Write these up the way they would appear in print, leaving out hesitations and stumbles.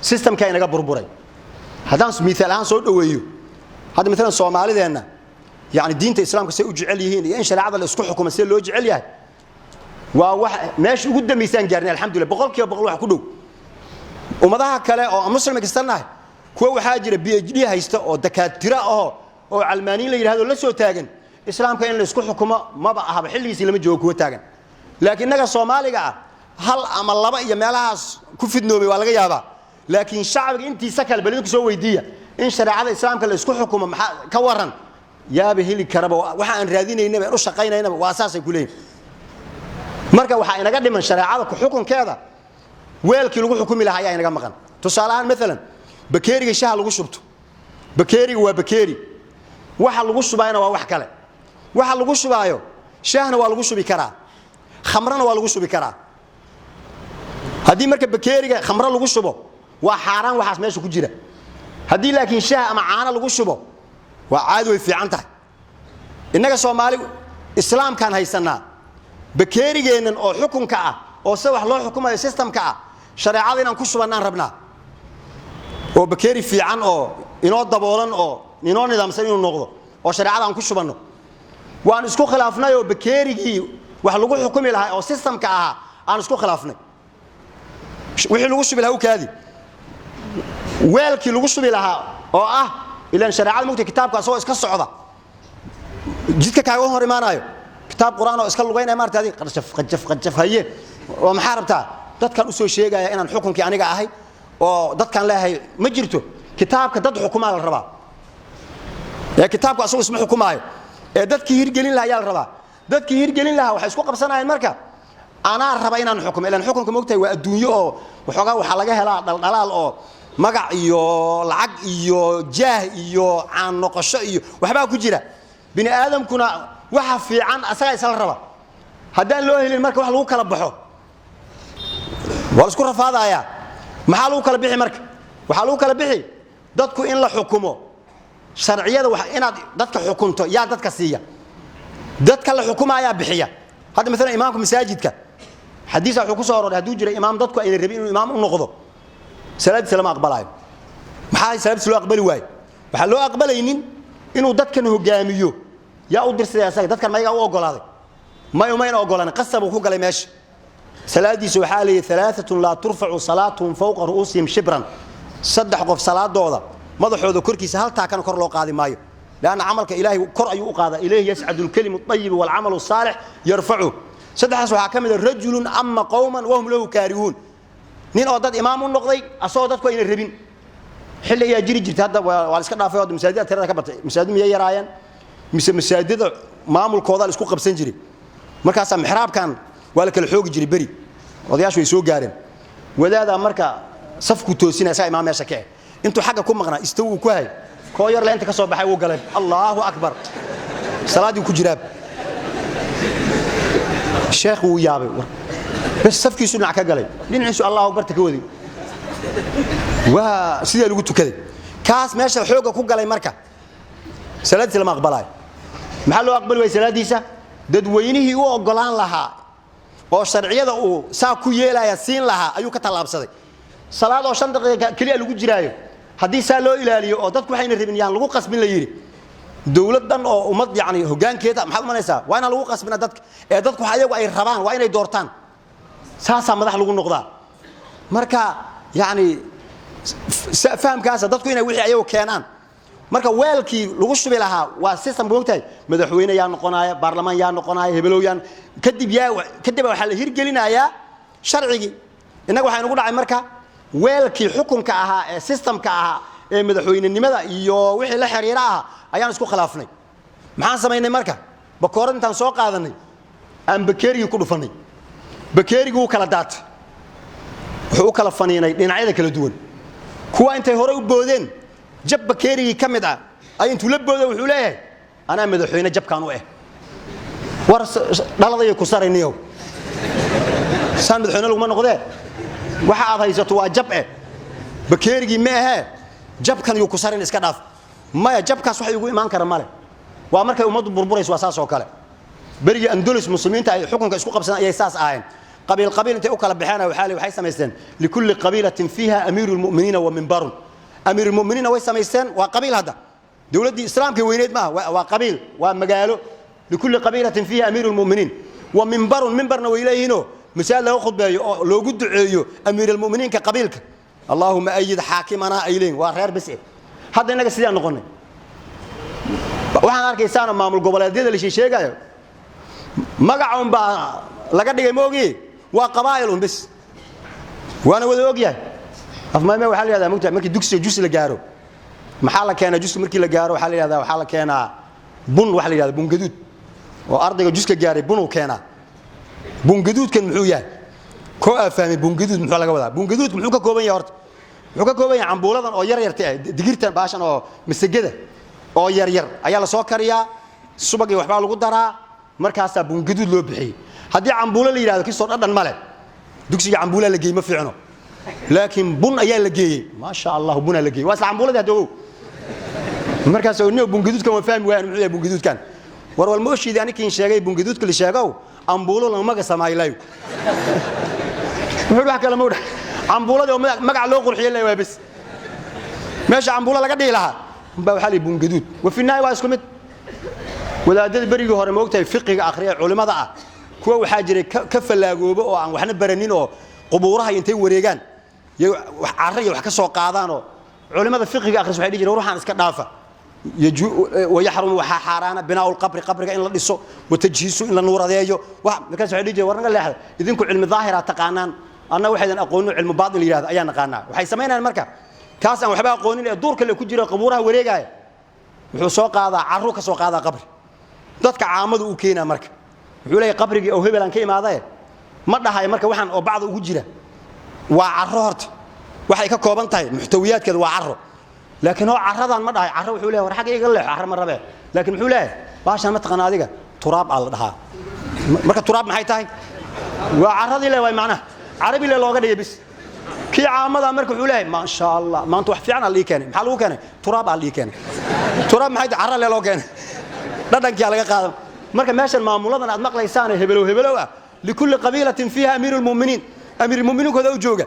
system ka inaga burburay hadaan miisaal ahaan soo dhaweeyo hada mesela Soomaalideena يعني دينta islaamka say u jecel yihiin iyo in shariicada la isku xukumo si loo jecel yahay waa wax meesh ugu dambeysaan gaarnay alxamdulillah boqolkiiba boqol wax ku dhow umadaha kale oo muslimka istanahay kuwa waxa jira PhD haysta oo dakaatira oo calmaaniin la yiraahdo la soo taagan islaamka in la isku xukumo ma ba ahaba xilligiisa lama joogo kuwa taagan laakiin naga Soomaaliga hal ama laba iyo meelahaas ku fidnoobay waa laga yaabaa laakiin shacabka intiisa kale balidku soo weydiiya in shariicada islaamka la isku xukumo maxaa ka waran yaa bahili karaba waxa aan raadinaynaba u shaqaynaynaba waa asaas ay ku leeyihiin marka waxa inaga dhiman shariicada ku xukunkeeda weelkii lagu xukumi lahaa ayaa inaga maqan tusaalahan mesela bakeeriga shaha lagu shubto bakeeriga waa bakeeri waxa lagu shubayna waa wax kale waxa lagu shubayo shahna waa lagu shubi karaa khamrana waa lagu shubi karaa hadii marka bakeeriga khamra lagu shubo waa xaraan waxaas meesha ku jira hadii laakiin shah ama caana lagu shubo waa caadi way fiican tahay inaga Soomaali islaam kan haysanaa bakeerigeenan oo xukunka ah oo se wax loo xukumayo systemka ah shariicada inaan ku shubanaan rabnaa oo bakeeri fiican oo inoo daboolan oo inoo nidaamsan inuu noqdo oo shariicada aan ku shubanno waan isku khilaafnay oo bakeerigi wax lagu xukumi lahaa oo systemka ah aan isku khilaafnay wixii lagu shubi lahaa u kaadi weelkii lagu shubi lahaa oo ah ilaan shariicada mugta kitaabka soo iska socda jidka kaaga hor imaanayo kitaab quraan oo iska lugaynay maartaadi qajaf haye oo maxaa rabtaa dadkan u soo sheegaya inaan xukunkii aniga ahay oo dadkan leeyahay ma jirto kitaabka dad xukumaa la rabaa ee kitaabka asoo isma xukumaayo ee dadkii hirgelin lahaa la rabaa dadkii hirgelin lahaa waxa isku qabsanayeen marka ana raba inaan xukumo ilaan xukunka mugtay waa adduunyo oo waxoogaa waxa laga helaa dhaldhalaal oo magac iyo lacag iyo jaah iyo aan noqosho iyo waxba ku jira bini aadamkuna waxa fiican asaga isla raba hadaan loo helin marka wax lagu kala baxo wal isku rafaadaya maxaa lagu kala bixi marka waxa lagu kala bixi dadku in la xukumo sharciyada wax inaad dadka xukunto yaa dadka siiya dadka la xukumaya bixiya hada mesela imaamka masaajidka xadiis wuxuu ku soo aroray haduu jira imaam dadku ay rabeen inuu imaam u noqdo salaad salaam aqbalayo maxay salaad loo aqbali waay waxa loo aqbalaynin inuu dadkan hogaamiyo yaa u dirsaday asaga dadkan ma iga u ogolaaday ma yumayna ogolaan qasab ku galay meesha salaadiisu waxa leeyahay thalathatun la turfa'u salatuhum fawqa ru'usihim shibran saddex qof salaadooda madaxooda korkiisa hal taa kan kor loo qaadi maayo laana amalka ilaahi kor ayuu u qaada ilaahi yas'adul kalimu at-tayyib wal 'amalu salih yarfa'u sadexaas waxa kamid ah rajulun amma qawman wa hum lahu karihun nin oo dad imaam u noqday asoo dadku ay rabin xilli ay jiri jirtay hadda waa iska dhaafay oo masaajidada tirada ka batay masaajid miyay yaraayeen mise masaajidada maamulkooda isku qabsan jiray markaas mixraabkan waa la kala xoogi jiray bari odayaashu way soo gaareen wadaada marka safku toosinaysa imaam meesha ka intuu xagga ku maqnaa istawu ku hay koo yar la inta ka soo baxay uu galay Allahu akbar salaadii ku jiraab sheekhu uu yaabay bas safkiisu dhinac ka galay dhinaciisu Allahu akbar ta ka wadi waa sidii lagu tukaday kaas meesha xooga ku galay marka salaadii lama aqbalay maxaa loo aqbali way salaadiisa dadweynihii uu ogolaan lahaa oo sharciyada uu saa ku yeelaya siin lahaa ayuu ka talaabsaday salaad oo 5 daqiiqo kaliya lagu jiraayo hadii saa loo ilaaliyo oo dadku waxayna rabin yaan lagu qasbin la yiri dawladdan oo umad yaani hogaankeeda maxaad manaysaa waa in lagu qasbina dadka ee dadku ayagu ay rabaan waa inay doortaan saasa madax lagu noqdaa marka yaani fahamkaas dadku inay wixii ayagu keenaan marka weelkii lagu shubi lahaa waa system boogtay madaxweyne yaa noqonaya baarlamaan yaa noqonaya hebelooyan kadib waxa la hirgelinayaa sharcigi inaga waxa inagu dhacay marka weelkii xukunka ahaa ee systemka ahaa ee madaxweynenimada iyo wixii la xiriira ah ayaan isku khilaafnay maxaan sameeynay marka bakooran intaan soo qaadanay aan bakeeriga ku dhufanay bakeerigu uu kala daatay wuxuu kala faniinay dhinacyada kala duwan kuwa intay hore u boodeen jab bakeerigi kamid ah ay intuu la boodo wuxuu leeyahay ana madaxweyne jabkaan u war dhaladii ku sarayniyo san madaxweyne lagu ma noqdee waxa aad haysato waa jab bakeerigi ma aha jabkan uu ku sarin iska dhaaf ma jabkaas wax ugu iimaan kara male waa markay umadu burburayso wasaas oo kale bariga Andalus muslimiinta ay xukunka isku qabsan ayay saas ahayn قبيل أنت أكل بحنا وحالي وحي سميستان لكل قبيلة فيها أمير المؤمنين ومنبر أمير المؤمنين وسميستان وقبيل هذا دولة الإسلام كوينيت ما وقبيل ومجاله لكل قبيلة فيها أمير المؤمنين ومنبر نويليه هنا مثال لو خد لو قد أمير المؤمنين كقبيلك اللهم أيد حاكمنا أيلين وغير بس هذا الناس اللي نقولنا waxaan arkaysaana maamul goboleedyada la sheegayo magacoon baa laga dhigay moogi waa qabaayilun bis waana wada ogyahay afmaame waxa la yiraahdaa mugta markii dugsiga jus la gaaro maxaa la keenaa jus markii la gaaro waxa la keenaa bun waxa la yiraahdaa bun gaduud oo ardayga juska gaaray bun uu keenaa bun gaduudkan muxuu yahay ko afahmi bun gaduud muxuu laga wadaa bun gaduud muxuu ka kooban yahay horta muxuu ka kooban yahay cambuuladan oo yar yartay digirtan baashan oo masagada oo yar ayaa la soo kariyaa subagii waxba lagu daraa markaas bun gaduud loo bixiyay hadii cambuula la yiraahdo kiisoo dhadhan male dugsiga cambuula la geeyay ma fiicno laakiin bun ayaa la geeyay ma sha Allah bun la geeyay waa cambuulada hadoo markaas oo inuu bun gaduudkan waa fahmi waayeen muxuu yahay bun gaduudkan war wal mooshidi aniga in sheegay bun gaduudka la sheegaw cambuulo lama ga sameeyay wuxuu wax kale ma wada cambuulada magac loo qurxiyay leeyahay bas meesha cambuula laga dhigi lahaa ba waxa li bun gaduud wafinaay waa isku mid wadaadada bariga hore moogtay fiqiga akhriya culimada ah kuwa waxa jiray ka falaagoobo oo aan waxna baranin oo qubuuraha intay wareegan wax carray wax ka soo qaadaan oo culimada fiqiga akhris waxay dhigeen ruuxan iska dhaafa ويحرم وحا حارانا بناء القبر قبرك إن لا ديسو وتجهيزه إن لا نور هذيو وكان سعيد يجي ورنا لا هذا إذنكم علم ظاهرة تقانان أنا واحد أقول علم باطن اللي هذا أيان قانا وحي سمينا المركب كاس أنا وحبا أقولين الدور كله كجرا قبورها وريجاي وحسوق هذا عروك سوق هذا قبر ضدك عامد وكينا مركب وحولي قبرك أو هبل كي ما هذا مرة هاي مركب وحن أو بعض وجرا وعرّرت وحي كوبان تاي محتويات كذا وعرّ لكن هو عرضان ما عرّ وحوله ورحق يقول له عرّ مرة به لكن وحوله باش ما تقنا هذيك تراب على ده مركب تراب ما هي تاي وعرض له وين معناه عربي له لوجد يبس كي عامد مركب وحوله ما شاء الله ما أنت وحفيعنا اللي كان محلو كان تراب على اللي كان تراب ما هي عرّ له لوجد لا دنك على قادم مركب ماشي المعمولات أنا أدمق لسانه هبلوا لكل قبيلة فيها أمير المؤمنين كذا وجوجا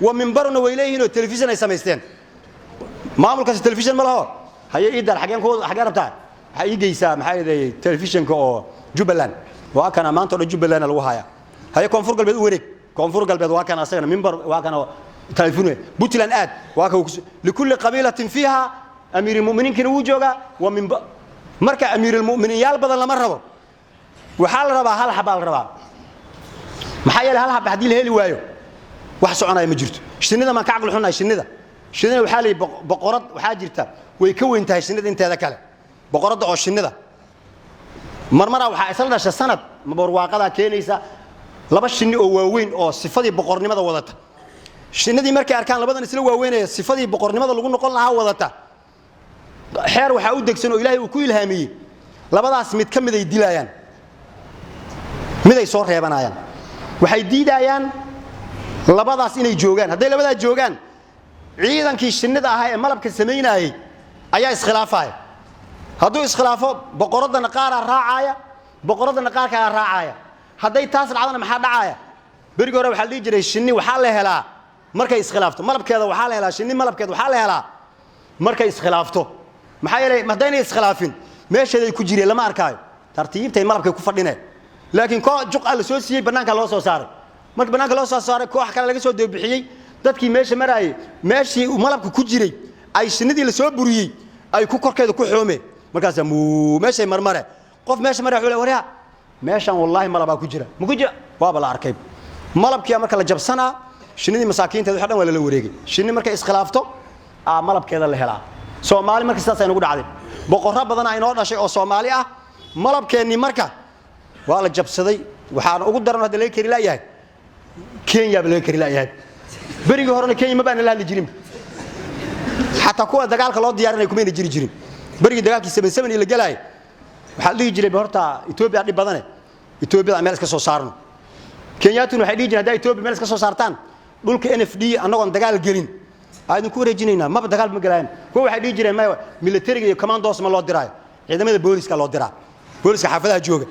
ومنبرنا وإليه التلفزيون يسميستين معمول كاس التلفزيون ماله هي يقدر حاجة بتاع هيجي يسام حاجة زي التلفزيون كأو جبلان وكان ما أنتوا جبلان الوهاية هي كونفور قلب وريك كونفور قلب وكان أصلا منبر وكان تلفونه بوتلان آد وكان لكل قبيلة فيها أمير المؤمنين كانوا وجوجا ومن مركا أمير المؤمنين يالبدل لما ربوا وحال ربا هل حبال ربا محيل هل حب حديل هلي وايو وحسوا عنا مجرد شنو ما كعقل حنا شنو وحالي بقرد وحاجرته ويكون تاي شنو انت هذا كله بقرد او شنو مرمره waxa isla dhashay sanad ma barwaaqada keenaysa laba shinni oo waaweyn oo sifadii boqornimada wadata shinnadii markay arkaan labadan isla waaweynaya sifadii boqornimada lagu noqon lahaa wadata xeer waxa uu degsan oo Ilaahay uu ku ilhaamiyay labadaas mid kamid ay dilayaan mid ay soo reebanayaan waxay diidayaan labadaas inay joogan haday labadaas joogan ciidankii shinnida ahaa ee malabka sameynayay ayaa iskhilaafay hadduu iskhilaafo boqoradana qaar raacaya boqoradana qaar ka raacaya haday taas dhacdana maxaa dhacaya bariga hore waxa la jiray shinni waxa la helaa markay iskhilaafto malabkeeda waxa la helaa shinni malabkeeda waxa la helaa markay iskhilaafto maxaa yeelay madayna iskhilaafin meesheeday ku jireen lama arkaayo tartiibtay malabkay ku fadhineen laakiin koox juq la soo siiyay banaanka loo soo saaray marka banaanka loo soo saaray koox kale laga soo deebixiyay dadkii meesha maraayay meeshii malabku ku jiray ay shinnidii la soo buriyay ay ku korkeeda ku xoomeen markaas meeshay marmare qof meesha maray wuxuu leeyahay meeshan wallahi malaba ku jira ma ku jira waaba la arkay malabkii marka la jabsana shinnidii masaakiinteedu waxa dhan wala la wareegay shinni marka iskhilaafto malabkeeda la helaa Soomaali marka sidaas ay nagu dhacday boqorro badan ay noo dhashay oo Soomaali ah malabkeenni marka waa la jabsaday waxaan ugu daran hada la kari laayahay Kenya baa la kari laayahay bariga horena Kenya ma baan la hadli jirin hatta kuwa dagaalka loo diyaarinay kuma jiri jirin bariga dagaalkii 77 la galay waxa la jiray horta Ethiopia dhib badan Ethiopia meel iska soo saarno Kenyatun waxay dhigi jireen Ethiopia meel iska soo saartaan dhulka NFD anagoon dagaal gelin aynu ku wareejinayna ma dagaal ma galaan kuwa waxay dhigi jireen militariga iyo commandos ma loo diray ciidamada booliska loo diraa booliska xaafadaha jooga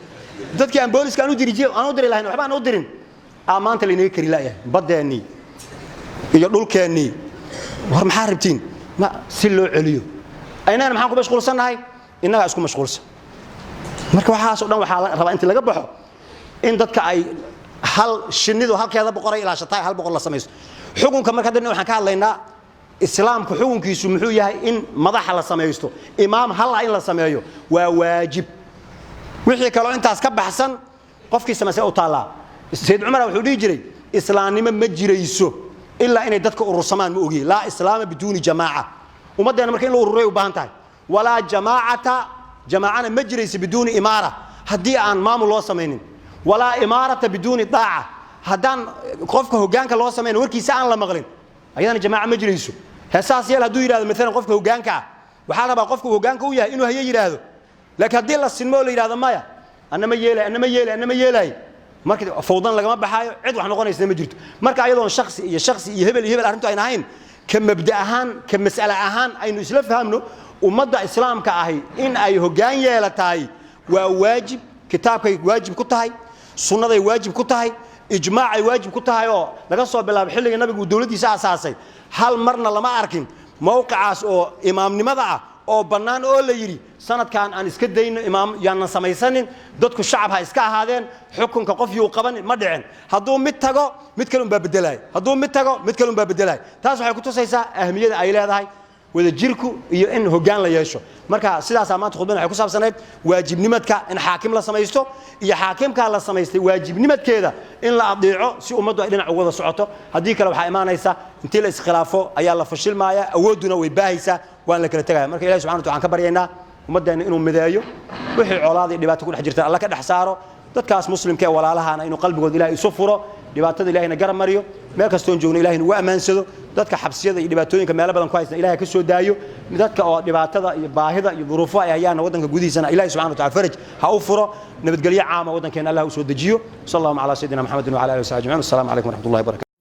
dadkii aan booliska aanu diray lahayn waxba aan u dirin amaanta la inaga kari laaya badeeni iyo dhulkeeni war maxaa rabtiin ma si loo celiyo aynaan maxaan ku mashquulsanahay inaga isku mashquulsan marka waxa soo dhan waxa la rabaa inta laga baxo in dadka ay hal shinidu halkeeda boqoray ilaa shatay hal boqor la sameeyo xukunka marka dadna waxaan ka hadlaynaa islaamku xukunkiisu muxuu yahay in madaxa la sameeyo imaam hal in la sameeyo waa waajib wixii kale intaas ka baxsan qofkii sameeyay oo taala Sayyid Umar wuxuu dhigi jiray islaamnimo ma jirayso illa inay dadka urursamaan ma ogi la islaama biduuni jamaa umadeena marka in la ururay u baahan tahay wala jamaacana ma jirayso biduuni imaara hadii aan maamul loo sameeynin wala imaarata biduuni daa'a hadan qofka hoggaanka loo sameeyno warkiisa aan la maqlin ayadana jamaa ma jirayso heesaas yeel haduu yiraahdo midna qofka hoggaanka waxa la rabaa qofka hoggaanka u yahay inuu haye yiraahdo laakiin hadii la sinmo la yiraahdo maya anama yeelay marka fawdan lagama baxaayo cid wax noqonaysa ma jirto marka ayadoon shakhsi iyo hebel arintu ay ahayn ka mabda ahaan ka mas'ala ahaan aynu isla fahamno ummadda islaamka ahi in ay hoggaan yeelataay waa waajib kitaabkay waajib ku tahay sunnaday waajib ku tahay ijmaacay waajib ku tahay oo laga soo bilaabo xilliga nabigu dawladdiisa asaasay hal marna lama arkin mowqicaas oo imaamnimada ah oo banaan oo la yiri sanadkan aan iska dayno imaam yaana samaysanin dadku shacab ha iska ahaadeen xukunka qof uu qaban ma dhicin haduu mid tago mid kale baa bedelay taas waxay ku tusaysaa ahmiyada ay leedahay wada jirku iyo in hoggaan la yeesho marka sidaas maanta khudbada waxay ku saabsaneed waajibnimadka in xaakim la samaysto iyo xaakimka la samaystay waajibnimadkeeda in la adeeco si ummaddu ay dhinac uga wada socoto hadii kale waxa imaanaysa intii la iskhilaafo ayaa la fashilmaaya awooduna way baahaysaa waan la kala tagay marka Ilaahay subhanahu wa ta'ala ka baryaynaa ummadeena inuu mideeyo wixii colaadii dhibaato ku dhex jirta Allah ka dhex saaro dadkaas muslimka ee walaalahana inuu qalbigooda Ilaahay isu furo dhibaatada Ilaahayna garab mariyo meel kasto joogno Ilaahayna waa amaansado dadka xabsiyada iyo dhibaatooyinka meel badan ku haysan Ilaahay ka soo daayo dadka oo dhibaatada iyo baahida iyo duruufaha ay hayaan wadanka gudihiisana Ilaahay subhanahu wa ta'ala faraj ha u furo nabadgelyo caam wadankeena Allah u soo dejiyo sallallahu ala sayidina Muhammadin wa ala alihi wa sahbihi assalamu alaykum wa rahmatullahi wa barakatuh